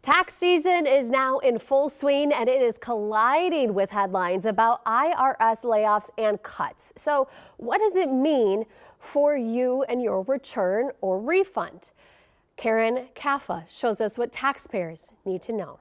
Tax season is now in full swing and it is colliding with headlines about IRS layoffs and cuts. So, what does it mean for you and your return or refund? Karen Kaffa shows us what taxpayers need to know.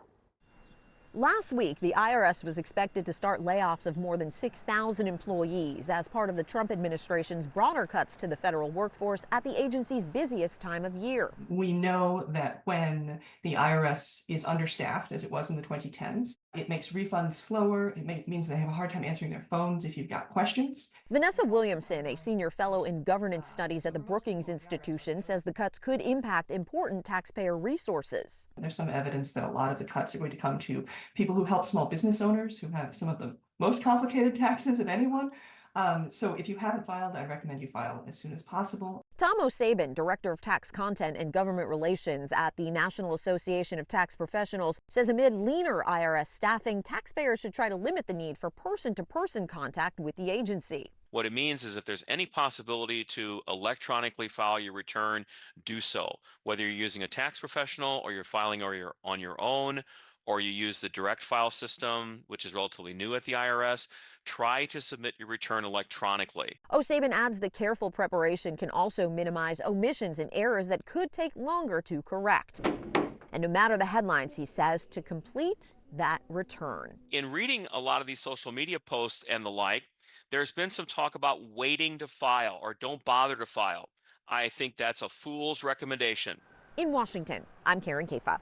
Last week, the IRS was expected to start layoffs of more than 6,000 employees as part of the Trump administration's broader cuts to the federal workforce at the agency's busiest time of year. We know that when the IRS is understaffed, as it was in the 2010s, it makes refunds slower. Means they have a hard time answering their phones if you've got questions. Vanessa Williamson, a senior fellow in governance studies at the Brookings Institution, says the cuts could impact important taxpayer resources. There's some evidence that a lot of the cuts are going to come to people who help small business owners who have some of the most complicated taxes of anyone. So if you haven't filed, I recommend you file as soon as possible. Tom O'Sabin, Director of Tax Content and Government Relations at the National Association of Tax Professionals, says amid leaner IRS staffing, taxpayers should try to limit the need for person-to-person contact with the agency. What it means is if there's any possibility to electronically file your return, do so. Whether you're using a tax professional or you're filing or you're on your own, or you use the direct file system, which is relatively new at the IRS, try to submit your return electronically. O'Sabin adds that careful preparation can also minimize omissions and errors that could take longer to correct. And no matter the headlines, he says, to complete that return. In reading a lot of these social media posts and the like, there's been some talk about waiting to file or don't bother to file. I think that's a fool's recommendation. In Washington, I'm Karen Kaffa.